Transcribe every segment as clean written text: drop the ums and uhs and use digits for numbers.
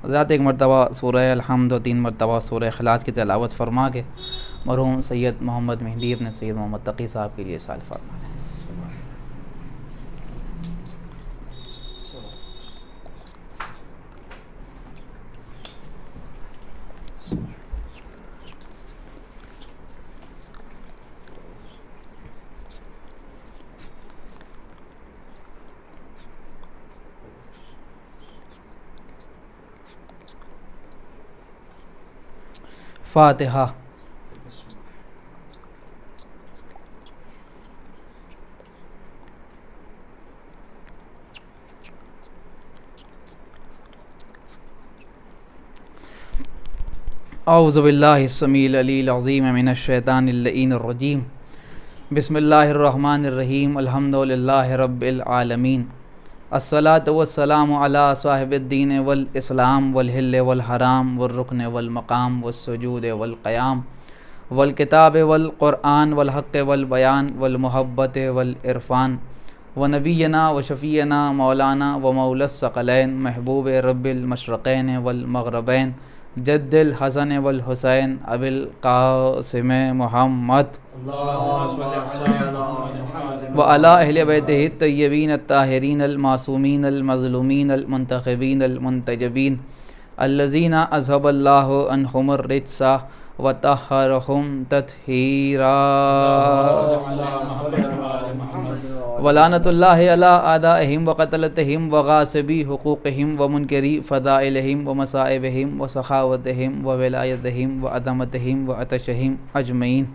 حضرات ایک مرتبہ سورہ الحمد و 3 مرتبہ سورہ اخلاص کی تلاوت فرما کے مرحوم سید محمد مہدی اپنے سید محمد تقی صاحب کے لیے سال فرما دیں۔ فاتحہ۔ اعوذ باللہ السمیع العلیل العظیم من الشیطان اللعین الرجیم، بسم اللہ الرحمن الرحیم، الحمدللہ رب العالمین، الصلاۃ والسلام علی صاحب الدین والاسلام والحل والحرام والرکن والمقام والسجود والقیام والکتاب والقرآن والحق والبیان والمحبت والعرفان ونبینا وشفینا مولانا ومولا الثقلین محبوب رب المشرقین والمغربین جد الحسن والحسین ابی القاسم محمد وعلی اہل بیتہ الطیبین الطاہرین المعصومین المظلومین المنتخبین المنتجبین الذین اذھب اللہ عنہم الرجس وطہرہم تطہیرا ولعنۃ اللہ علی اعدائہم وقتلتہم وغاصبی حقوقہم ومنکری فضائلہم ومصائبہم وسخاوتہم وولایتہم وعظمتہم وعطشہم اجمعین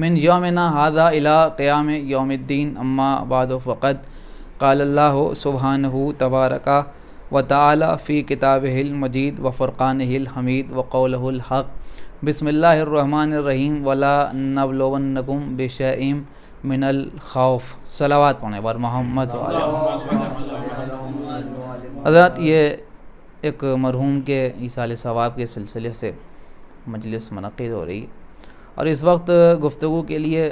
من یومنا ھذا الی قیام یوم الدین، اما بعد فقد قال اللہ سبحانہ تبارک وتعالی فی کتابہ المجید وفرقانہ الحمید وقولہ الحق، بسم اللہ الرحمن الرحیم، ولا نبلونکم بشیء من الخوف، صلوات پڑھنے پر محمد حضرات یہ ایک مرحوم کے ایصال ثواب کے سلسلے سے مجلس منعقد ہو رہی ہے، اور اس وقت گفتگو کے لیے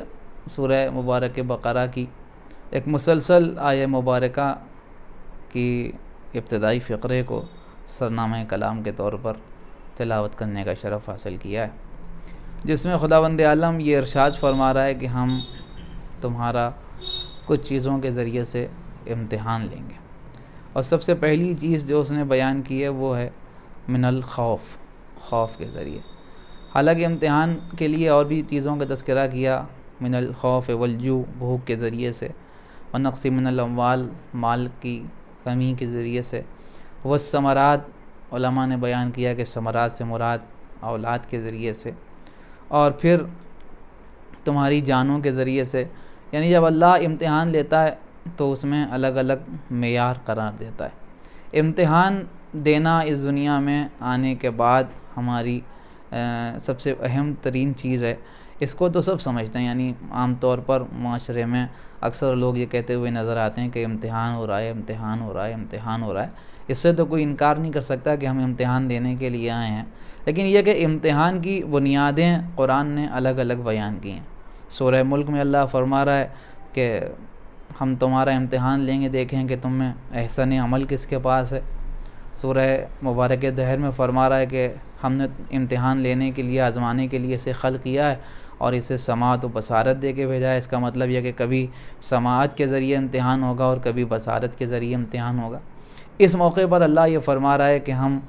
سورہ مبارک بقرہ کی ایک مسلسل آیہ مبارکہ کی ابتدائی فقرے کو سرنامہ کلام کے طور پر تلاوت کرنے کا شرف حاصل کیا ہے، جس میں خداوند عالم یہ ارشاد فرما رہا ہے کہ ہم تمہارا کچھ چیزوں کے ذریعے سے امتحان لیں گے، اور سب سے پہلی چیز جو اس نے بیان کی ہے وہ ہے من الخوف، خوف کے ذریعے۔ حالانکہ امتحان کے لیے اور بھی چیزوں کا تذکرہ کیا، من الخوف والجوع، بھوک کے ذریعے سے، ونقص من الاموال، مال کی کمی کے ذریعے سے، والثمرات، علماء نے بیان کیا کہ ثمرات سے مراد اولاد کے ذریعے سے، اور پھر تمہاری جانوں کے ذریعے سے۔ یعنی جب اللہ امتحان لیتا ہے تو اس میں الگ الگ معیار قرار دیتا ہے۔ امتحان دینا اس دنیا میں آنے کے بعد ہماری سب سے اہم ترین چیز ہے، اس کو تو سب سمجھتے ہیں، یعنی عام طور پر معاشرے میں اکثر لوگ یہ کہتے ہوئے نظر آتے ہیں کہ امتحان ہو رہا ہے، امتحان ہو رہا ہے، امتحان ہو رہا ہے۔ اس سے تو کوئی انکار نہیں کر سکتا کہ ہم امتحان دینے کے لیے آئے ہیں، لیکن یہ کہ امتحان کی بنیادیں قرآن نے الگ الگ بیان کی ہیں۔ سورہ ملک میں اللہ فرما رہا ہے کہ ہم تمہارا امتحان لیں گے، دیکھیں کہ تم میں احسن عمل کس کے پاس ہے۔ سورہ مبارک دہر میں فرما رہا ہے کہ ہم نے امتحان لینے کے لیے، آزمانے کے لیے اسے خلق کیا ہے اور اسے سماعت و بصارت دے کے بھیجا ہے۔ اس کا مطلب یہ کہ کبھی سماعت کے ذریعے امتحان ہوگا اور کبھی بصارت کے ذریعے امتحان ہوگا۔ اس موقع پر اللہ یہ فرما رہا ہے کہ ہم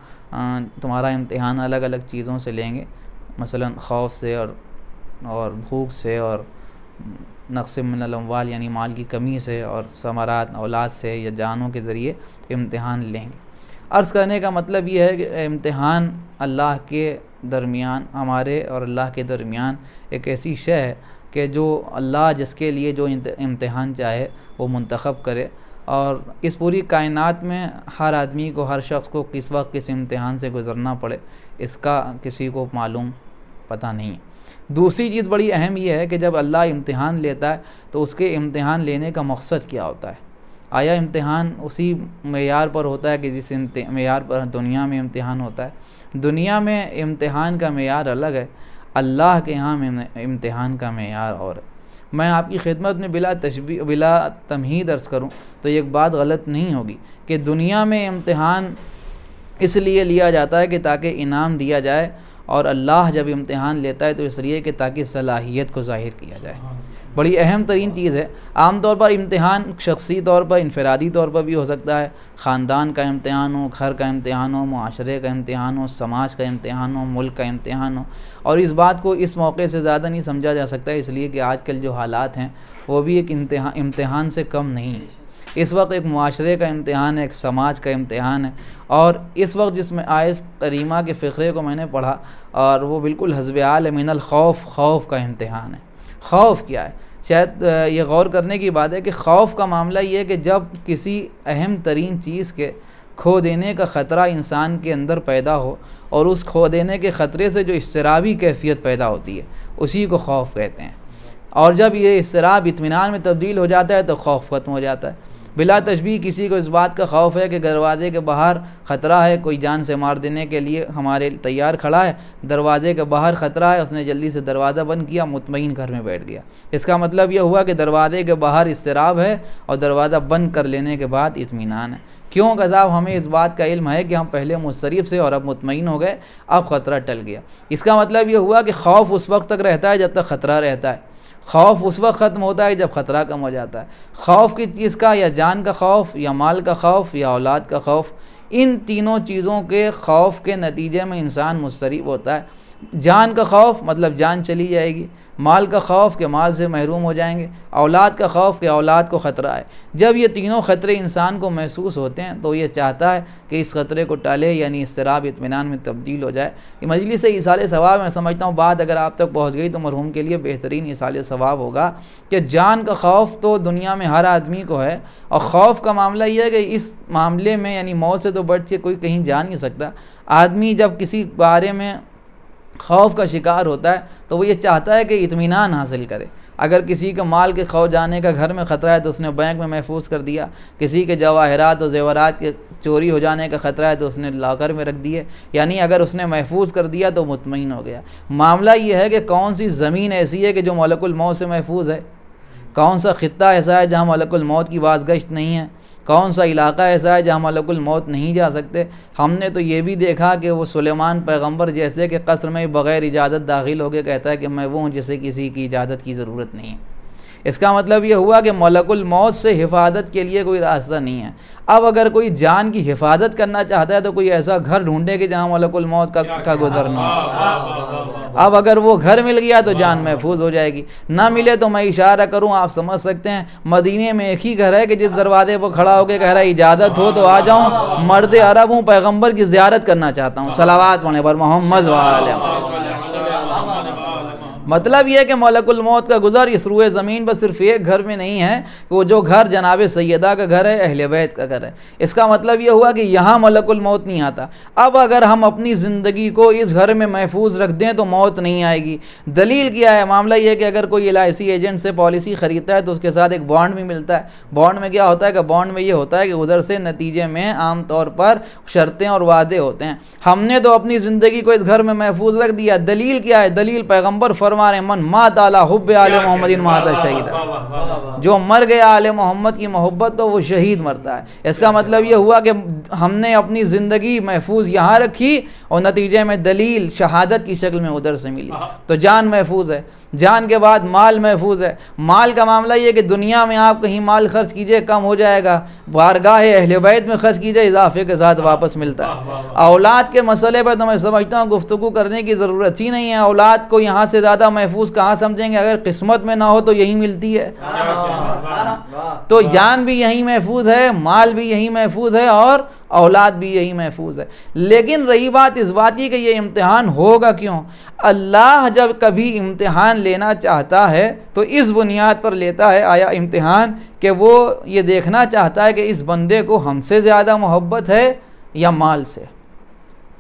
تمہارا امتحان الگ الگ چیزوں سے لیں گے، مثلا خوف سے اور بھوک سے، اور نقص من الاموال یعنی مال کی کمی سے، اور ثمرات اولاد سے یا جانوں کے ذریعے امتحان لیں گے۔ عرض کرنے کا مطلب یہ ہے کہ امتحان اللہ کے درمیان، ہمارے اور اللہ کے درمیان ایک ایسی شے ہے کہ جو اللہ جس کے لیے جو امتحان چاہے وہ منتخب کرے، اور اس پوری کائنات میں ہر آدمی کو، ہر شخص کو کس وقت کس امتحان سے گزرنا پڑے اس کا کسی کو معلوم پتہ نہیں ہے۔ دوسری چیز بڑی اہم یہ ہے کہ جب اللہ امتحان لیتا ہے تو اس کے امتحان لینے کا مقصد کیا ہوتا ہے؟ آیا امتحان اسی معیار پر ہوتا ہے کہ جس معیار پر دنیا میں امتحان ہوتا ہے؟ دنیا میں امتحان کا معیار الگ ہے، اللہ کے ہاں میں امتحان کا معیار اور ہے۔ میں آپ کی خدمت میں بلا تمہید عرض کروں تو ایک بات غلط نہیں ہوگی کہ دنیا میں امتحان اس لیے لیا جاتا ہے کہ تاکہ انعام دیا جائے، اور اللہ جب امتحان لیتا ہے تو اس لیے کہ تاکہ صلاحیت کو ظاہر کیا جائے۔ بڑی اہم ترین چیز ہے۔ عام طور پر امتحان شخصی طور پر، انفرادی طور پر بھی ہو سکتا ہے، خاندان کا امتحان ہو، گھر کا امتحان ہو، معاشرے کا امتحان ہو، سماج کا امتحان ہو، ملک کا امتحان ہو، اور اس بات کو اس موقع سے زیادہ نہیں سمجھا جا سکتا، اس لیے کہ آج کل جو حالات ہیں وہ بھی ایک امتحان سے کم نہیں ہے۔ اس وقت ایک معاشرے کا امتحان ہے، ایک سماج کا امتحان ہے، اور اس وقت جس میں آیت کریمہ کے فقرے کو میں نے پڑھا، اور وہ بالکل حسب حال من الخوف، خوف کا امتحان ہے۔ خوف کیا ہے؟ شاید یہ غور کرنے کی بات ہے کہ خوف کا معاملہ یہ ہے کہ جب کسی اہم ترین چیز کے کھو دینے کا خطرہ انسان کے اندر پیدا ہو، اور اس کھو دینے کے خطرے سے جو اضطرابی کیفیت پیدا ہوتی ہے، اسی کو خوف کہتے ہیں۔ اور جب یہ اضطراب اطمینان میں تبدیل ہو جاتا ہے تو خوف ختم ہو جاتا ہے۔ بلا تشبیہ کسی کو اس بات کا خوف ہے کہ دروازے کے باہر خطرہ ہے، کوئی جان سے مار دینے کے لیے ہمارے تیار کھڑا ہے، دروازے کے باہر خطرہ ہے، اس نے جلدی سے دروازہ بند کیا، مطمئن گھر میں بیٹھ گیا۔ اس کا مطلب یہ ہوا کہ دروازے کے باہر اضطراب ہے اور دروازہ بند کر لینے کے بعد اطمینان ہے۔ کیوں کہ صاحب ہمیں اس بات کا علم ہے کہ ہم پہلے مضطرب سے اور اب مطمئن ہو گئے، اب خطرہ ٹل گیا۔ اس کا مطلب یہ ہوا کہ خوف اس وقت تک رہتا ہے جب تک خطرہ رہتا ہے، خوف اس وقت ختم ہوتا ہے جب خطرہ کم ہو جاتا ہے۔ خوف کی چیز کا، یا جان کا خوف، یا مال کا خوف، یا اولاد کا خوف، ان تینوں چیزوں کے خوف کے نتیجے میں انسان مضطرب ہوتا ہے۔ جان کا خوف مطلب جان چلی جائے گی، مال کا خوف کہ مال سے محروم ہو جائیں گے، اولاد کا خوف کہ اولاد کو خطرہ ہے۔ جب یہ تینوں خطرے انسان کو محسوس ہوتے ہیں تو یہ چاہتا ہے کہ اس خطرے کو ٹالے، یعنی اضطراب اطمینان میں تبدیل ہو جائے۔ یہ مجلس ایصال ثواب میں سمجھتا ہوں بات اگر آپ تک پہنچ گئی تو مرحوم کے لیے بہترین ایصال ثواب ہوگا کہ جان کا خوف تو دنیا میں ہر آدمی کو ہے، اور خوف کا معاملہ یہ ہے کہ اس معاملے میں یعنی موت سے تو بچ کے کوئی کہیں جا نہیں سکتا۔ آدمی جب کسی بارے میں خوف کا شکار ہوتا ہے تو وہ یہ چاہتا ہے کہ اطمینان حاصل کرے۔ اگر کسی کے مال کے کھو جانے کا گھر میں خطرہ ہے تو اس نے بینک میں محفوظ کر دیا، کسی کے جواہرات و زیورات کے چوری ہو جانے کا خطرہ ہے تو اس نے لاکر میں رکھ دیے، یعنی اگر اس نے محفوظ کر دیا تو مطمئن ہو گیا۔ معاملہ یہ ہے کہ کون سی زمین ایسی ہے کہ جو ملک الموت سے محفوظ ہے، کون سا خطہ ایسا ہے جہاں ملک الموت کی بازگشت نہیں ہے، کون سا علاقہ ایسا ہے جہاں ملک الموت نہیں جا سکتے۔ ہم نے تو یہ بھی دیکھا کہ وہ سلیمان پیغمبر جیسے کہ قصر میں بغیر اجازت داخل ہو کے کہتا ہے کہ میں وہ ہوں جسے کسی کی اجازت کی ضرورت نہیں ہے۔ اس کا مطلب یہ ہوا کہ ملک الموت سے حفاظت کے لیے کوئی راستہ نہیں ہے۔ اب اگر کوئی جان کی حفاظت کرنا چاہتا ہے تو کوئی ایسا گھر ڈھونڈے کہ جہاں ملک الموت کا گزرنا ہو۔ اب اگر وہ گھر مل گیا تو جان محفوظ ہو جائے گی، نہ ملے تو میں اشارہ کروں، آپ سمجھ سکتے ہیں مدینے میں ایک ہی گھر ہے کہ جس دروازے پر کھڑا ہو کے کہہ رہا ہے اجازت ہو تو آ جاؤں، مرد عرب ہوں، پیغمبر کی زیارت کرنا چاہتا ہوں، صلوات پڑھنے پر محمد وعلیہ۔ مطلب یہ ہے کہ ملک الموت کا گزر اس روئے زمین پر صرف ایک گھر میں نہیں ہے، وہ جو گھر جناب سیدہ کا گھر ہے، اہل بیت کا گھر ہے۔ اس کا مطلب یہ ہوا کہ یہاں ملک الموت نہیں آتا۔ اب اگر ہم اپنی زندگی کو اس گھر میں محفوظ رکھ دیں تو موت نہیں آئے گی۔ دلیل کیا ہے؟ معاملہ یہ ہے کہ اگر کوئی LIC ایجنٹ سے پالیسی خریدتا ہے تو اس کے ساتھ ایک بانڈ بھی ملتا ہے۔ بانڈ میں کیا ہوتا ہے کہ بانڈ میں یہ ہوتا ہے کہ ادھر سے نتیجے میں عام طور پر شرطیں اور وعدے ہوتے ہیں۔ ہم نے تو اپنی زندگی کو اس گھر میں محفوظ رکھ دیا۔ دلیل کیا ہے؟ دلیل پیغمبر من مات علی حب آل محمد مات شہید، جو مر گیا آل محمد کی محبت تو وہ شہید مرتا ہے۔ اس کا مطلب یہ ہوا کہ ہم نے اپنی زندگی محفوظ یہاں رکھی اور نتیجے میں دلیل شہادت کی شکل میں ادھر سے ملی، تو جان محفوظ ہے۔ جان کے بعد مال محفوظ ہے۔ مال کا معاملہ یہ کہ دنیا میں آپ کہیں مال خرچ کیجئے کم ہو جائے گا، بارگاہ اہل بیت میں خرچ کیجئے اضافے کے ساتھ واپس ملتا ہے۔ اولاد کے مسئلے پر تو میں سمجھتا ہوں گفتگو کرنے کی ضرورت ہی نہیں ہے۔ اولاد کو یہاں سے زیادہ محفوظ کہاں سمجھیں گے؟ اگر قسمت میں نہ ہو تو یہی ملتی ہے، تو جان بھی یہی محفوظ ہے، مال بھی یہی محفوظ ہے، اور اولاد بھی یہی محفوظ ہے۔ لیکن رہی بات اس بات کی کہ یہ امتحان ہوگا کیوں؟ اللہ جب کبھی امتحان لینا چاہتا ہے تو اس بنیاد پر لیتا ہے، آیا امتحان کہ وہ یہ دیکھنا چاہتا ہے کہ اس بندے کو ہم سے زیادہ محبت ہے یا مال سے،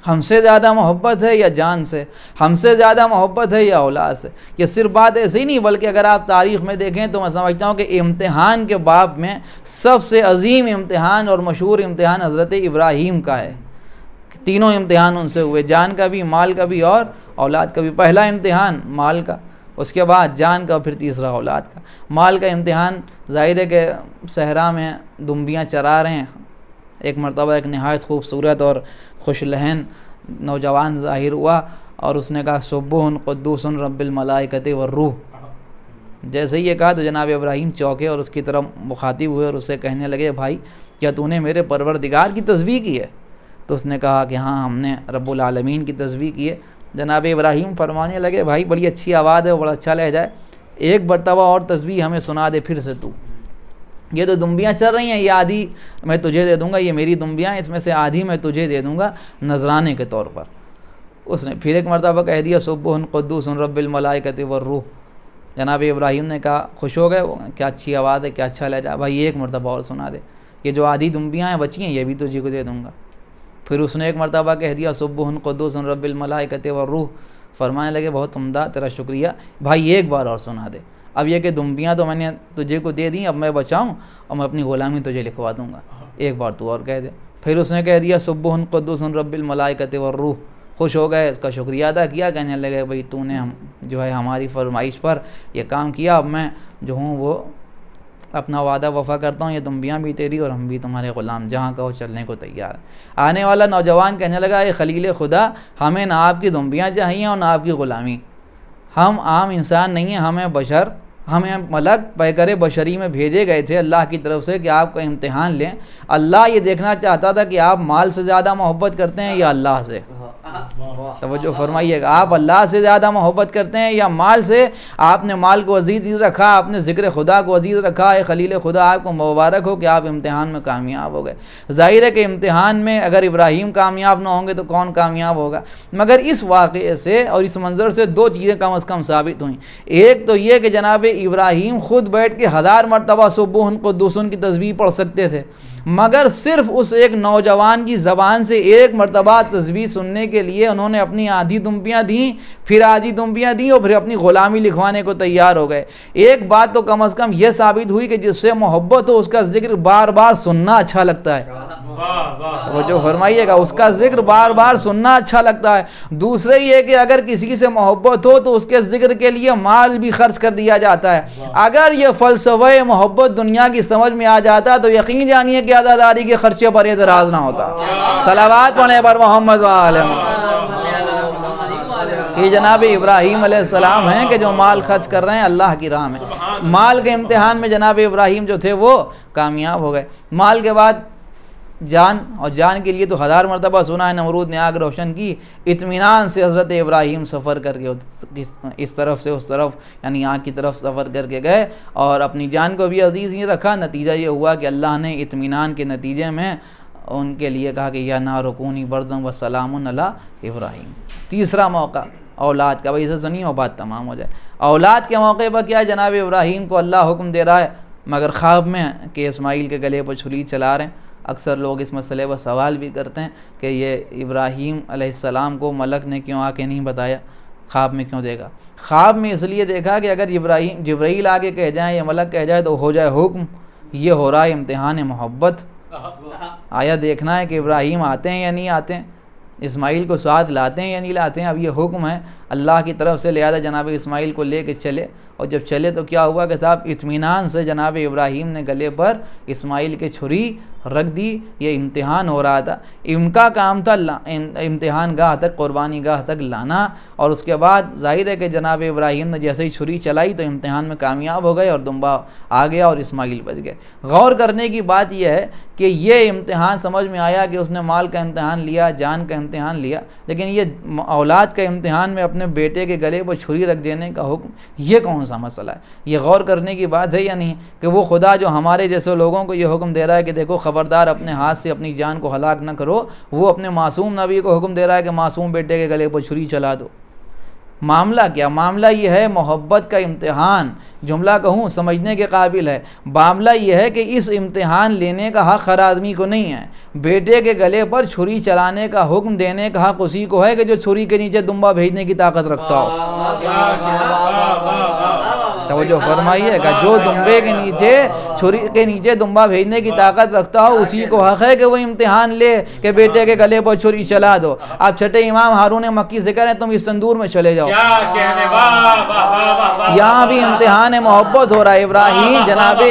ہم سے زیادہ محبت ہے یا جان سے، ہم سے زیادہ محبت ہے یا اولاد سے۔ یہ صرف بات ایسے ہی نہیں، بلکہ اگر آپ تاریخ میں دیکھیں تو میں سمجھتا ہوں کہ امتحان کے باب میں سب سے عظیم امتحان اور مشہور امتحان حضرت ابراہیم کا ہے۔ تینوں امتحان ان سے ہوئے، جان کا بھی، مال کا بھی اور اولاد کا بھی۔ پہلا امتحان مال کا، اس کے بعد جان کا، پھر تیسرا اولاد کا۔ مال کا امتحان ظاہر ہے کہ صحرا میں دمبیاں چرا رہے ہیں، ایک مرتبہ ایک نہایت خوبصورت اور خوش لہن نوجوان ظاہر ہوا اور اس نے کہا سبوح قدوس رب الملائکۃ والروح۔ جیسے ہی یہ کہا تو جناب ابراہیم چوکے اور اس کی طرف مخاطب ہوئے اور اسے کہنے لگے بھائی کیا تو نے میرے پروردگار کی تسبیح کی ہے؟ تو اس نے کہا کہ ہاں ہم نے رب العالمین کی تسبیح کی ہے۔ جناب ابراہیم فرمانے لگے بھائی بڑی اچھی آواز ہے، بڑا اچھا لہجہ ہے، ایک مرتبہ اور تسبیح ہمیں سنا دے پھر سے تو۔ یہ تو دمبیاں چل رہی ہیں، یہ آدھی میں تجھے دے دوں گا، یہ میری دمبیاں ہیں، اس میں سے آدھی میں تجھے دے دوں گا نذرانے کے طور پر۔ اس نے پھر ایک مرتبہ کہہ دیا سبوح قدوس رب الملائکۃ والروح۔ جناب ابراہیم نے کہا خوش ہو گئے، کیا اچھی آواز ہے، کیا اچھا لہجہ، بھائی ایک مرتبہ اور سنا دے، یہ جو آدھی دمبیاں ہیں بچی ہیں یہ بھی تجھے کو دے دوں گا۔ پھر اس نے ایک مرتبہ کہہ دیا سبوح قدوس رب الملائکۃ والروح۔ فرمانے لگے بہت عمدہ، تیرا شکریہ، بھائی ایک بار اور سنا دے۔ اب یہ کہ دمبیاں تو میں نے تجھے کو دے دیں، اب میں بچاؤں اور میں اپنی غلامی تجھے لکھوا دوں گا، ایک بار تو اور کہہ دے۔ پھر اس نے کہہ دیا سبوح قدوس رب الملائکۃ والروح۔ خوش ہو گئے، اس کا شکریہ ادا کیا، کہنے لگے بھئی تو نے جو ہے ہماری فرمائش پر یہ کام کیا، اب میں جو ہوں وہ اپنا وعدہ وفا کرتا ہوں، یہ دمبیاں بھی تیری اور ہم بھی تمہارے غلام، جہاں کہو چلنے کو تیار۔ آنے والا نوجوان کہنے لگا اے خلیل خدا، ہمیں نہ آپ کی دمبیاں چاہیے اور نہ آپ کی غلامی، ہم عام انسان نہیں ہیں، ہمیں بشر، ہمیں ملک پیکر بشری میں بھیجے گئے تھے اللہ کی طرف سے کہ آپ کا امتحان لیں۔ اللہ یہ دیکھنا چاہتا تھا کہ آپ مال سے زیادہ محبت کرتے ہیں یا اللہ سے۔ توجہ فرمائیے گا، آپ اللہ سے زیادہ محبت کرتے ہیں یا مال سے؟ آپ نے مال کو عزیز رکھا، آپ نے ذکر خدا کو عزیز رکھا۔ اے خلیل خدا، آپ کو مبارک ہو کہ آپ امتحان میں کامیاب ہو گئے۔ ظاہر ہے کہ امتحان میں اگر ابراہیم کامیاب نہ ہوں گے تو کون کامیاب ہوگا؟ مگر اس واقعے سے اور اس منظر سے دو چیزیں کم از کم ثابت ہوئیں۔ ایک تو یہ کہ جناب ابراہیم خود بیٹھ کے 1000 مرتبہ سبوح قدوس کی تسبیح پڑھ سکتے تھے، مگر صرف اس ایک نوجوان کی زبان سے ایک مرتبہ تسبیح سننے کے لیے انہوں نے اپنی آدھی دمبیاں دیں، پھر آدھی دمبیاں دیں اور پھر اپنی غلامی لکھوانے کو تیار ہو گئے۔ ایک بات تو کم از کم یہ ثابت ہوئی کہ جس سے محبت ہو اس کا ذکر بار بار سننا اچھا لگتا ہے۔ توجہ فرمائیے گا، اس کا ذکر بار بار سننا اچھا لگتا ہے۔ دوسرے یہ کہ اگر کسی سے محبت ہو تو اس کے ذکر کے لیے مال بھی خرچ کر دیا جاتا ہے۔ اگر یہ فلسفہ محبت دنیا کی سمجھ میں آ جاتا تو یقین جانیے کہ عزاداری کے خرچے پر اعتراض نہ ہوتا۔ صلوات پڑھنے پر محمد وعلیہ کہ جناب ابراہیم علیہ السلام ہیں کہ جو مال خرچ کر رہے ہیں اللہ کی راہ میں۔ مال کے امتحان میں جناب ابراہیم جو تھے وہ کامیاب ہو گئے۔ مال کے بعد جان، اور جان کے لیے تو 1000 مرتبہ سنا ہے، نمرود نے آگ روشن کی۔ اطمینان سے حضرت ابراہیم سفر کر کے اس طرف سے اس طرف یعنی آگ کی طرف سفر کر کے گئے اور اپنی جان کو بھی عزیز ہی رکھا۔ نتیجہ یہ ہوا کہ اللہ نے اطمینان کے نتیجے میں ان کے لیے کہا کہ یا نار کونی بردم و سلام علی ابراہیم۔ تیسرا موقع اولاد کا، بھائی اسے سنیے اور بات تمام ہو جائے۔ اولاد کے موقع پر کیا جناب ابراہیم کو اللہ حکم دے رہا ہے مگر خواب میں کہ اسماعیل کے گلے پر چھری چلا رہے ہیں۔ اکثر لوگ اس مسئلے پر سوال بھی کرتے ہیں کہ یہ ابراہیم علیہ السلام کو ملک نے کیوں آ کے نہیں بتایا، خواب میں کیوں دیکھا؟ خواب میں اس لیے دیکھا کہ اگر جبرائیل آگے کہہ جائیں یا ملک کہہ جائے تو ہو جائے حکم، یہ ہو رہا ہے امتحان محبت۔ آیا دیکھنا ہے کہ ابراہیم آتے ہیں یا نہیں آتے ہیں، اسماعیل کو ساتھ لاتے ہیں یا نہیں لاتے ہیں۔ اب یہ حکم ہے اللہ کی طرف سے، لہذا جناب اسماعیل کو لے کے چلے، اور جب چلے تو کیا ہوا کہ صاحب اطمینان سے جناب ابراہیم نے گلے پر اسماعیل کے چھری رکھ دی۔ یہ امتحان ہو رہا تھا، ان کا کام تھا امتحان گاہ تک، قربانی گاہ تک لانا، اور اس کے بعد ظاہر ہے کہ جناب ابراہیم نے جیسے ہی چھری چلائی تو امتحان میں کامیاب ہو گئے اور دمبا آ گیا اور اسماعیل بچ گئے۔ غور کرنے کی بات یہ ہے کہ یہ امتحان سمجھ میں آیا کہ اس نے مال کا امتحان لیا، جان کا امتحان لیا، لیکن یہ اولاد کا امتحان میں اپنے بیٹے کے گلے پر چھری رکھ دینے کا حکم، یہ کون سا مسئلہ ہے؟ یہ غور کرنے کی بات ہے یا نہیں کہ وہ خدا جو ہمارے جیسے لوگوں کو یہ حکم دے رہا ہے کہ دیکھو خبردار اپنے ہاتھ سے اپنی جان کو ہلاک نہ کرو، وہ اپنے معصوم نبی کو حکم دے رہا ہے کہ معصوم بیٹے کے گلے پر چھری چلا دو۔ معاملہ کیا؟ معاملہ یہ ہے محبت کا امتحان، جملہ کہوں سمجھنے کے قابل ہے۔ معاملہ یہ ہے کہ اس امتحان لینے کا حق ہر آدمی کو نہیں ہے۔ بیٹے کے گلے پر چھری چلانے کا حکم دینے کا حق اسی کو ہے کہ جو چھری کے نیچے دمبا بھیجنے کی طاقت رکھتا ہو۔ توجہ فرمائیے گا، جو دمبے کے نیچے چھری کے نیچے دمبا بھیجنے کی طاقت رکھتا ہو اسی کو حق ہے کہ وہ امتحان لے کہ بیٹے کے گلے پر چھری چلا دو۔ آپ چھٹے امام ہارون مکی سے کہہ رہے ہیں تم اس تندور میں چلے جاؤ۔ یہاں بھی امتحان محبت ہو رہا ہے۔ ابراہیم جناب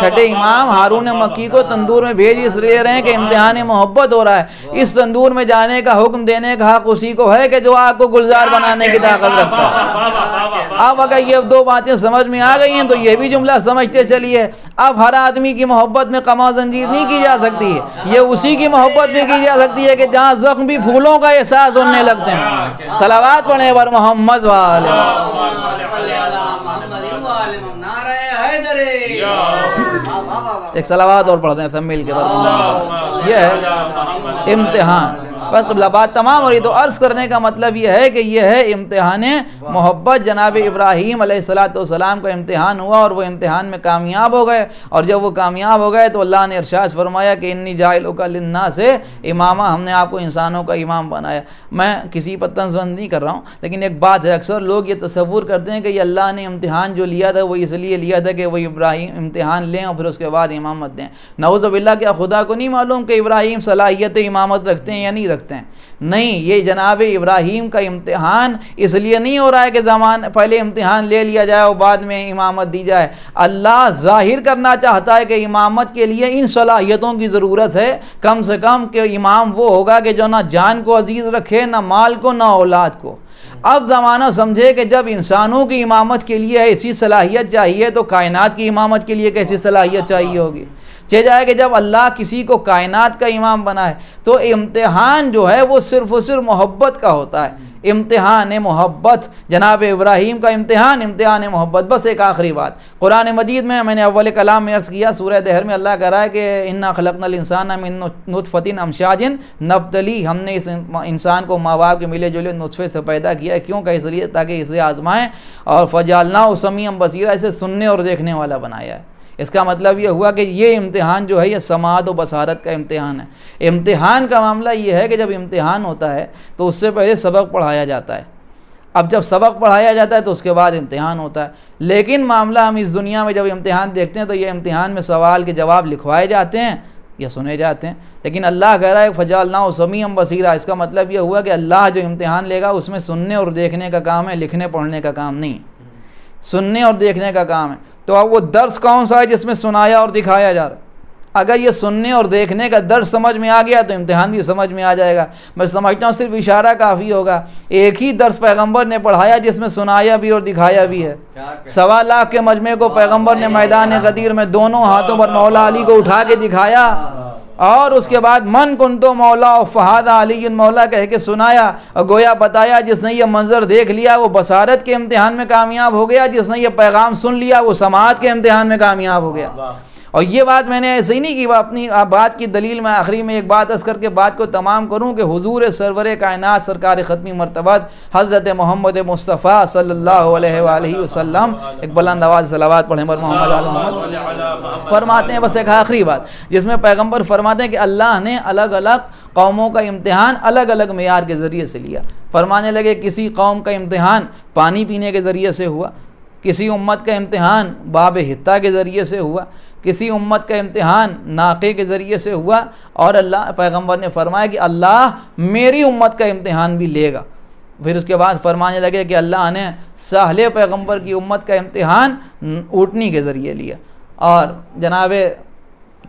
چھٹے امام ہارون مکی کو تندور میں بھیج اس لیے رہے ہیں کہ امتحان محبت ہو رہا ہے۔ اس تندور میں جانے کا حکم دینے کا حق اسی کو ہے کہ جو آگ کو گلزار بنانے کی طاقت رکھتا ہے۔ اب اگر یہ دو باتیں سمجھ میں آ گئی ہیں تو یہ بھی جملہ سمجھتے چلیے، اب ہر آدمی کی محبت میں قما زنجیر نہیں کی جا سکتی ہے، یہ اسی کی محبت میں کی جا سکتی ہے کہ جہاں زخم بھی پھولوں کا احساس ہونے لگتے ہیں۔ صلوات پڑھیں بر محمد والے۔ ایک صلوات اور پڑھتے ہیں سب مل کے۔ یہ ہے امتحان۔ بس قبلہ بات تمام ہو رہی۔ تو عرض کرنے کا مطلب یہ ہے کہ یہ ہے امتحان محبت۔ جناب ابراہیم علیہ السلام کا امتحان ہوا اور وہ امتحان میں کامیاب ہو گئے، اور جب وہ کامیاب ہو گئے تو اللہ نے ارشاد فرمایا کہ انی جاعلک للناس اماما، ہم نے آپ کو انسانوں کا امام بنایا۔ میں کسی پر طنز نہیں کر رہا ہوں، لیکن ایک بات ہے، اکثر لوگ یہ تصور کرتے ہیں کہ یہ اللہ نے امتحان جو لیا تھا وہ اس لیے لیا تھا کہ وہ ابراہیم امتحان لیں اور پھر اس کے بعد امامت دیں۔ نعوذ باللہ، کیا خدا کو نہیں معلوم کہ ابراہیم صلاحیت امامت رکھتے ہیں یا نہیں رکھتے ہیں؟ نہیں، یہ جناب ابراہیم کا امتحان اس لیے نہیں ہو رہا ہے کہ پہلے امتحان لے لیا جائے اور بعد میں امامت دی جائے۔ اللہ ظاہر کرنا چاہتا ہے کہ امامت کے لیے ان صلاحیتوں کی ضرورت ہے، کم سے کم کہ امام وہ ہوگا کہ جو نہ جان کو عزیز رکھے، نہ مال کو، نہ اولاد کو۔ اب زمانہ سمجھے کہ جب انسانوں کی امامت کے لیے ایسی صلاحیت چاہیے تو کائنات کی امامت کے لیے کیسی صلاحیت چاہیے ہوگی؟ چہ جائے کہ جب اللہ کسی کو کائنات کا امام بنائے تو امتحان جو ہے وہ صرف و صرف محبت کا ہوتا ہے۔ امتحان محبت، جناب ابراہیم کا امتحان محبت۔ بس ایک آخری بات، قرآن مجید میں نے اول کلام میں عرض کیا، سورہ دہر میں اللہ کہہ رہا ہے کہ انا خلقنا الانسان من نطفۃ امشاج نبتلی، ہم نے اس انسان کو ماں باپ کے ملے جلے نطفے سے پیدا کیا ہے۔ کیوں کہ اس لیے تاکہ اسے آزمائیں، اور فجعلناہ سمیعا بصیرا، اسے سننے اور دیکھنے والا بنایا ہے۔ اس کا مطلب یہ ہوا کہ یہ امتحان جو ہے یہ سماعت و بصارت کا امتحان ہے۔ امتحان کا معاملہ یہ ہے کہ جب امتحان ہوتا ہے تو اس سے پہلے سبق پڑھایا جاتا ہے، اب جب سبق پڑھایا جاتا ہے تو اس کے بعد امتحان ہوتا ہے۔ لیکن معاملہ ہم اس دنیا میں جب امتحان دیکھتے ہیں تو یہ امتحان میں سوال کے جواب لکھوائے جاتے ہیں یا سنے جاتے ہیں، لیکن اللہ کہہ رہا ہے فجعلناہ سمیعا بصیرا، اس کا مطلب یہ ہوا کہ اللہ جو امتحان لے گا اس میں سننے اور دیکھنے کا کام ہے، لکھنے پڑھنے کا کام نہیں، سننے اور دیکھنے کا کام ہے۔ تو اب وہ درس کون سا ہے جس میں سنایا اور دکھایا جا رہا ہے؟ اگر یہ سننے اور دیکھنے کا درس سمجھ میں آ گیا تو امتحان بھی سمجھ میں آ جائے گا۔ میں سمجھتا ہوں صرف اشارہ کافی ہوگا، ایک ہی درس پیغمبر نے پڑھایا جس میں سنایا بھی اور دکھایا بھی ہے۔ 1.25 لاکھ کے مجمع کو پیغمبر نے میدان غدیر میں دونوں ہاتھوں پر مولا علی کو اٹھا کے دکھایا، اور اس کے بعد من کنتو مولا فہذا علی مولا کہہ کے سنایا، اور گویا بتایا جس نے یہ منظر دیکھ لیا وہ بصارت کے امتحان میں کامیاب ہو گیا، جس نے یہ پیغام سن لیا وہ سماعت کے امتحان میں کامیاب ہو گیا۔ اور یہ بات میں نے ایسے ہی نہیں کی، اپنی بات کی دلیل میں آخری میں ایک بات عرض کر کے بات کو تمام کروں کہ حضور سرور کائنات سرکار ختمی مرتبت حضرت محمد مصطفیٰ صلی اللہ علیہ وآلہ وسلم، ایک بلند آواز صلوات پڑھیں بر محمد علی محمد، فرماتے ہیں بس ایک آخری بات جس میں پیغمبر فرماتے ہیں کہ اللہ نے الگ الگ قوموں کا امتحان الگ الگ معیار کے ذریعے سے لیا۔ فرمانے لگے کسی قوم کا امتحان پانی پینے کے ذریعے سے ہوا، کسی امت کا امتحان باب حتہ کے ذریعے سے ہوا، کسی امت کا امتحان ناقے کے ذریعے سے ہوا، اور اللہ پیغمبر نے فرمایا کہ اللہ میری امت کا امتحان بھی لے گا۔ پھر اس کے بعد فرمانے لگے کہ اللہ نے سہل پیغمبر کی امت کا امتحان اونٹنی کے ذریعے لیا، اور جناب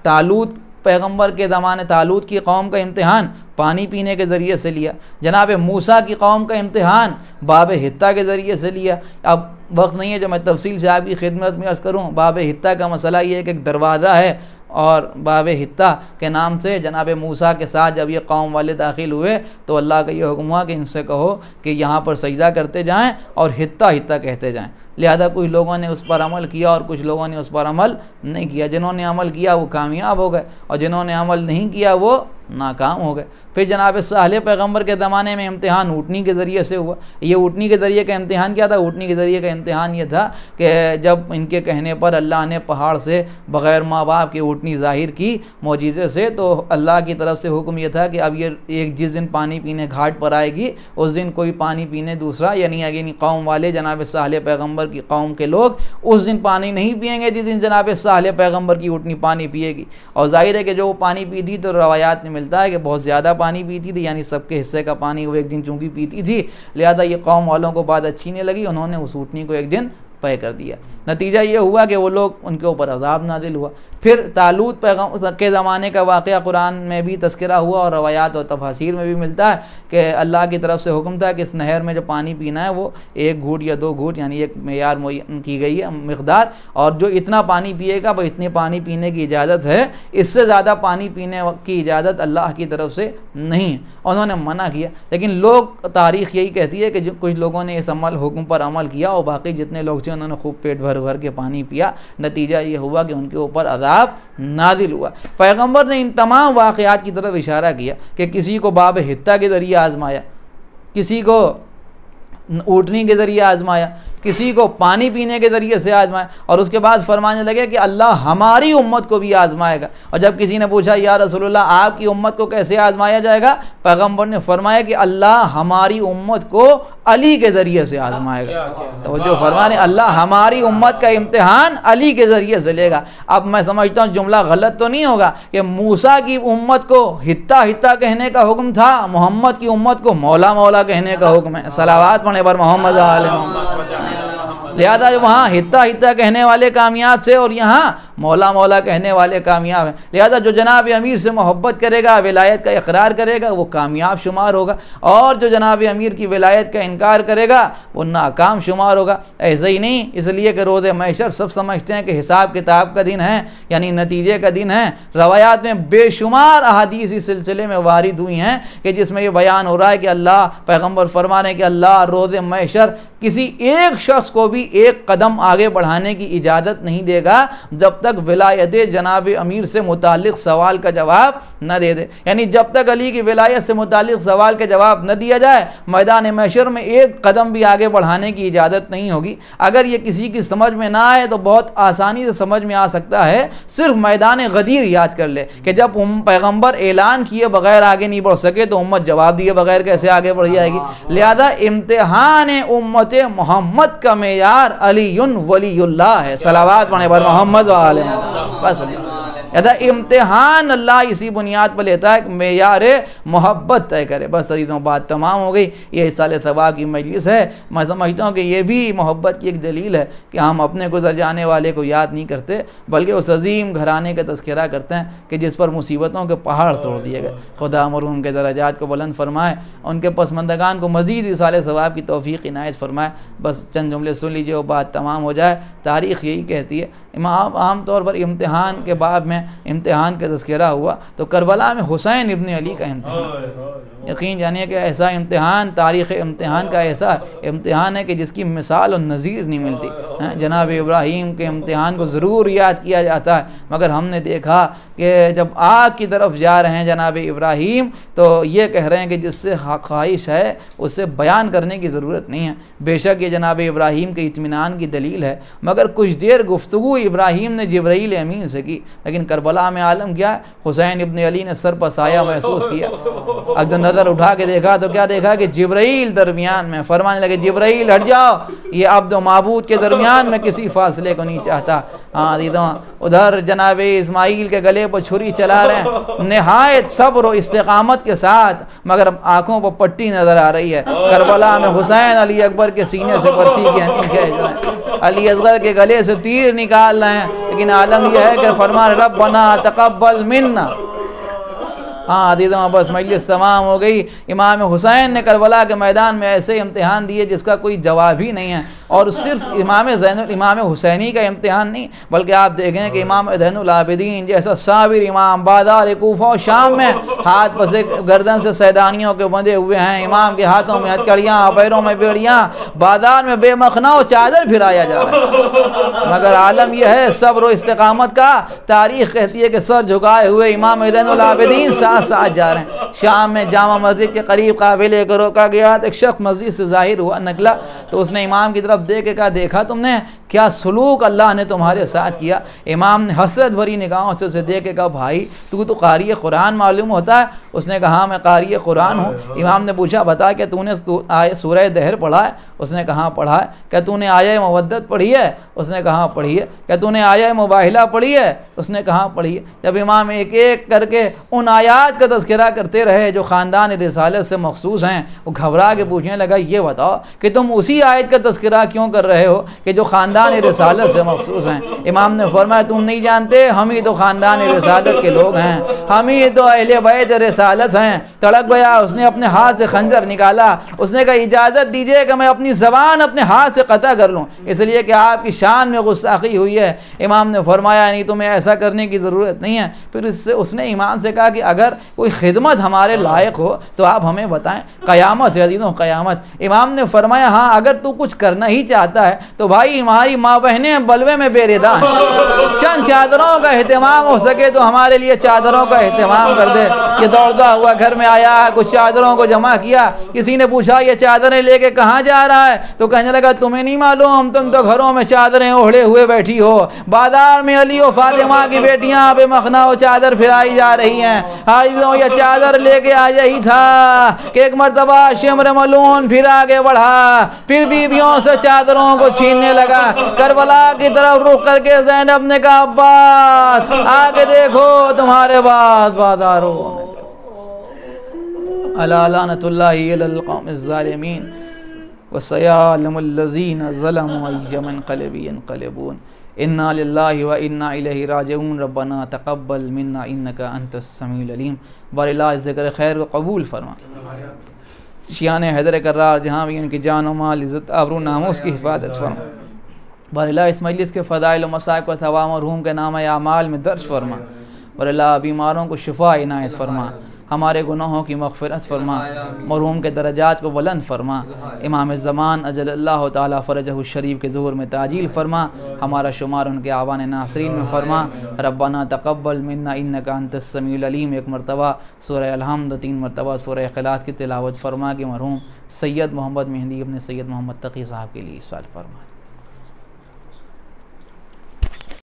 طالوت پیغمبر کے زمانے طالوت کی قوم کا امتحان پانی پینے کے ذریعے سے لیا، جناب موسیٰ کی قوم کا امتحان باب حتہ کے ذریعے سے لیا۔ اب وقت نہیں ہے جو میں تفصیل سے آپ کی خدمت میں عرض کروں۔ باب حتہ کا مسئلہ یہ ہے کہ ایک دروازہ ہے، اور باب حتہ کے نام سے جناب موسیٰ کے ساتھ جب یہ قوم والے داخل ہوئے تو اللہ کا یہ حکم ہوا کہ ان سے کہو کہ یہاں پر سجدہ کرتے جائیں اور حتہ حتہ کہتے جائیں۔ لہذا کچھ لوگوں نے اس پر عمل کیا اور کچھ لوگوں نے اس پر عمل نہیں کیا۔ جنہوں نے عمل کیا وہ کامیاب ہو گئے، اور جنہوں نے عمل نہیں کیا وہ ناکام ہو گئے۔ پھر جناب صالح پیغمبر کے زمانے میں امتحان اونٹنی کے ذریعے سے ہوا۔ یہ اونٹنی کے ذریعے کا امتحان کیا تھا؟ اونٹنی کے ذریعے کا امتحان یہ تھا کہ جب ان کے کہنے پر اللہ نے پہاڑ سے بغیر ماں باپ کے اونٹنی ظاہر کی معجزے سے، تو اللہ کی طرف سے حکم یہ تھا کہ اب یہ ایک جس دن پانی پینے گھاٹ پر آئے گی اس دن کوئی پانی پینے دوسرا یعنی قوم والے جناب صالح پیغمبر کی قوم کے لوگ اس دن پانی نہیں پئیں گے جس دن جناب صالح پیغمبر کی اونٹنی پانی پیے گی۔ اور ظاہر ہے کہ جو وہ پانی پیتی تو روایات میں ملتا ہے کہ بہت زیادہ پانی پیتی تھی، یعنی سب کے حصے کا پانی وہ ایک دن چونکہ پیتی تھی، لہذا یہ قوم والوں کو بات اچھی نہیں لگی، انہوں نے اس اونٹنی کو ایک دن پے کر دیا۔ نتیجہ یہ ہوا کہ وہ لوگ ان کے اوپر عذاب نازل ہوا۔ پھر طالوت پیغمبر کے زمانے کا واقعہ قرآن میں بھی تذکرہ ہوا اور روایات اور تفاسیر میں بھی ملتا ہے کہ اللہ کی طرف سے حکم تھا کہ اس نہر میں جو پانی پینا ہے وہ 1 گھوٹ یا 2 گھوٹ، یعنی ایک معیار معین کی گئی ہے مقدار، اور جو اتنا پانی پیے گا وہ اتنے پانی پینے کی اجازت ہے، اس سے زیادہ پانی پینے کی اجازت اللہ کی طرف سے نہیں ہے۔ انہوں نے منع کیا، لیکن لوگ تاریخ یہی کہتی ہے کہ جو کچھ لوگوں نے اس حکم پر عمل کیا اور باقی جتنے لوگ تھے انہوں نے خوب پیٹ بھر بھر کے پانی پیا، نتیجہ یہ ہوا کہ ان کے اوپر عذاب نازل ہوا۔ پیغمبر نے ان تمام واقعات کی طرف اشارہ کیا کہ کسی کو باب حتہ کے ذریعے آزمایا، کسی کو اونٹنی کے ذریعے آزمایا، کسی کو پانی پینے کے ذریعے سے آزمایا، اور اس کے بعد فرمانے لگے کہ اللہ ہماری امت کو بھی آزمائے گا۔ اور جب کسی نے پوچھا یا رسول اللہ آپ کی امت کو کیسے آزمایا جائے گا، پیغمبر نے فرمایا کہ اللہ ہماری امت کو علی کے ذریعے سے آزمائے گا۔ توجہ فرمانے، اللہ ہماری امت کا امتحان علی کے ذریعے سے لے گا۔ اب میں سمجھتا ہوں جملہ غلط تو نہیں ہوگا کہ موسیٰ کی امت کو حتہ حتہ کہنے کا حکم تھا، محمد کی امت کو مولا مولا کہنے کا حکم ہے۔ صلوات پڑھنے پر محمد علیہ محمد۔ لہذا وہاں حتہ حتہ کہنے والے کامیاب تھے اور یہاں مولا مولا کہنے والے کامیاب ہیں۔ لہذا جو جناب امیر سے محبت کرے گا، ولایت کا اقرار کرے گا، وہ کامیاب شمار ہوگا، اور جو جناب امیر کی ولایت کا انکار کرے گا وہ ناکام شمار ہوگا۔ ایسا ہی نہیں، اس لیے کہ روز محشر سب سمجھتے ہیں کہ حساب کتاب کا دن ہے، یعنی نتیجے کا دن ہے۔ روایات میں بے شمار احادیث اس سلسلے میں وارد ہوئی ہیں کہ جس میں یہ بیان ہو رہا ہے کہ اللہ پیغمبر فرما رہے ہیں کہ اللہ روز محشر کسی ایک شخص کو بھی ایک قدم آگے بڑھانے کی اجازت نہیں دے گا جب تک ولایت جناب امیر سے متعلق سوال کا جواب نہ دے دے، یعنی جب تک علی کی ولایت سے متعلق سوال کا جواب نہ دیا جائے میدان محشر میں ایک قدم بھی آگے بڑھانے کی اجازت نہیں ہوگی۔ اگر یہ کسی کی سمجھ میں نہ آئے تو بہت آسانی سے سمجھ میں آ سکتا ہے، صرف میدان غدیر یاد کر لے کہ جب پیغمبر اعلان کیے بغیر آگے نہیں بڑھ سکے تو امت جواب دیے بغیر کیسے آگے بڑھ جائے گی۔ لہذا امتحان امت محمد کا معیار علی ولی اللہ ہے۔ صلوات پڑھنے پر محمد و آل محمد۔ بس امتحان اللہ اسی بنیاد پر لیتا ہے کہ معیار محبت طے کرے۔ بس عزیزوں بات تمام ہو گئی۔ یہ سال ثواب کی مجلس ہے، میں سمجھتا ہوں کہ یہ بھی محبت کی ایک دلیل ہے کہ ہم اپنے گزر جانے والے کو یاد نہیں کرتے بلکہ اس عظیم گھرانے کا تذکرہ کرتے ہیں کہ جس پر مصیبتوں کے پہاڑ توڑ دیے گئے۔ خدا مرحوم کے درجات کو بلند فرمائے، ان کے پسماندگان کو مزید اصال ثواب کی توفیق عنایت فرمائے۔ بس چند جملے سن لیجیے اور بات تمام ہو جائے۔ تاریخ یہی کہتی ہے، عام طور پر امتحان کے باب میں امتحان کا تذکرہ ہوا تو کربلا میں حسین ابن علی کا امتحان، یقین جانیے کہ ایسا امتحان، تاریخ امتحان کا ایسا امتحان ہے کہ جس کی مثال و نظیر نہیں ملتی۔ جناب ابراہیم کے امتحان کو ضرور یاد کیا جاتا ہے، مگر ہم نے دیکھا کہ جب آگ کی طرف جا رہے ہیں جناب ابراہیم تو یہ کہہ رہے ہیں کہ جس سے خواہش ہے اسے بیان کرنے کی ضرورت نہیں ہے۔ بے شک یہ جناب ابراہیم کے اطمینان کی دلیل ہے، مگر کچھ دیر گفتگو ابراہیم نے جبرائیل امین سے کی، لیکن کربلا میں عالم کیا ہے؟ حسین ابن علی نے سر پر سایہ محسوس کیا۔ اب جب نظر اٹھا کے دیکھا تو کیا دیکھا کہ جبرائیل درمیان میں، فرمانے لگے جبرائیل ہٹ جاؤ، یہ عبد و معبود کے درمیان میں کسی فاصلے کو نہیں چاہتا۔ ہاں دیدوں ادھر جناب اسماعیل کے گلے پر چھری چلا رہے ہیں نہایت صبر و استقامت کے ساتھ، مگر آنکھوں پر پٹی نظر آ رہی ہے۔ کربلا میں حسین علی اکبر کے سینے سے پرچی کی ہنی کھینچ رہے ہیں، علی اصغر کے گلے سے تیر نکال رہے ہیں، لیکن عالم یہ ہے کہ فرمان ربنا تقبل منا۔ ہاں دیدوں بس مجلس تمام ہو گئی۔ امام حسین نے کربلا کے میدان میں ایسے امتحان دیے جس کا کوئی جواب ہی نہیں ہے، اور صرف امام حسینی کا امتحان نہیں بلکہ آپ دیکھیں کہ امام زین العابدین جیسا صابر امام بازار کوفہ و شام میں ہاتھ پسے گردن سے سیدانیوں کے بندھے ہوئے ہیں، امام کے ہاتھوں میں ہتھکڑیاں، پیروں میں بیڑیاں، بازار میں بے مخنا و چادر پھرایا جا رہا ہے، مگر عالم یہ ہے صبر و استقامت کا۔ تاریخ کہتی ہے کہ سر جھکائے ہوئے امام زین العابدین ساتھ ساتھ جا رہے ہیں. شام میں جامع مسجد کے قریب قافلے کو روکا گیا تو ایک شخص مسجد سے ظاہر ہوا نکلا تو اس نے امام کی طرف دیکھ کے کہا دیکھا تم نے کیا سلوک اللہ نے تمہارے ساتھ کیا. امام نے حسرت بھری نگاہوں سے اسے دیکھ کے کہا بھائی تو قاری قرآن معلوم ہوتا ہے. اس نے کہا میں قاری قرآن ہوں. امام نے پوچھا بتا کہ تو نے سورہ دہر پڑھا ہے؟ اس نے کہا پڑھا ہے. کہ تو نے آیہ مودت پڑھی ہے؟ اس نے کہا پڑھی ہے. کہ تو نے آیہ مباہلہ پڑھی ہے؟ اس نے کہا پڑھی ہے. جب امام ایک ایک کر کے ان آیات کا تذکرہ کرتے رہے جو خاندان رسالت سے مخصوص ہیں, وہ گھبرا کے پوچھنے لگا یہ بتاؤ کہ تم اسی آیت کا تذکرہ کیوں کر رہے ہو کہ جو خاندان رسالت سے مخصوص ہیں؟ امام نے فرمایا تم نہیں جانتے ہم ہی تو خاندان رسالت کے لوگ ہیں, ہم ہی تو اہل بیت رسالت ہیں. تڑک گیا, اس نے اپنے ہاتھ سے خنجر نکالا. اس نے کہا اجازت دیجئے کہ میں اپنی زبان اپنے ہاتھ سے قطع کر لوں اس لیے کہ آپ کی شان میں گستاخی ہوئی ہے. امام نے فرمایا نہیں تمہیں ایسا کرنے کی ضرورت نہیں ہے. پھر اس نے امام سے کہا کہ اگر کوئی خدمت ہمارے لائق ہو تو آپ ہمیں بتائیں. قیامت سے عزیزوں قیامت. امام نے فرمایا ہاں اگر تو کچھ کرنا ہی چاہتا ہے تو بھائی ہماری ماں بہنیں بلوے میں بے ردا ہیں, چند چادروں کا اہتمام ہو سکے تو ہمارے لیے چادروں کا اہتمام کر دے. یہ دوڑتا ہوا گھر میں آیا, کچھ چادروں کو جمع کیا. کسی نے پوچھا یہ چادریں لے کے کہاں جا رہا ہے؟ تو کہنے لگا تمہیں نہیں معلوم, تم تو گھروں میں چادریں اوڑھے ہوئے بیٹھی ہو. بازار میں علی و فاطمہ کی بیٹیاں بے مخنا و چادر پھرائی جا رہی ہیں. حاضروں یہ چادر لے کے آ یہی تھا کہ ایک مرتبہ شمر ملون پھر آگے بڑھا, پھر بیویوں سے چادروں کو چھیننے لگا. کربلا کی طرف رخ کر کے زینب نے کہا عباس آگے دیکھو تمہارے بعد بازاروں میں الا لعنۃ اللہ علی القوم الظالمین وسيعلم الذين ظلموا أي منقلب ينقلبون انا للہ و انا الیہ راجعون ربنا تقبل منا انک انت السمیع العلیم. بار اللہ ذکر خیر کو قبول فرما. شیان حیدر کرار جہاں بھی ان کی جان و مال عزت آبرو ناموس کی حفاظت فرما. بار اللہ اس مجلس کے فضائل و مصائب کو ثواب مرحوم کے نام اعمال میں درج فرما. بار اللہ بیماروں کو شفا عنایت فرما, ہمارے گناہوں کی مغفرت فرما, مرحوم کے درجات کو بلند فرما. امام زمان اجل اللہ تعالی فرجہ الشریف کے ظہور میں تعجیل فرما, ہمارا شمار ان کے آوان ناصرین میں فرما. ربنا تقبل منا انک انت السمیع العلیم. ایک مرتبہ سورہ الحمد, 3 مرتبہ سورہ اخلاص کی تلاوت فرما کہ مرحوم سید محمد مہدی ابن سید محمد تقی صاحب کے لیے سوال فرما.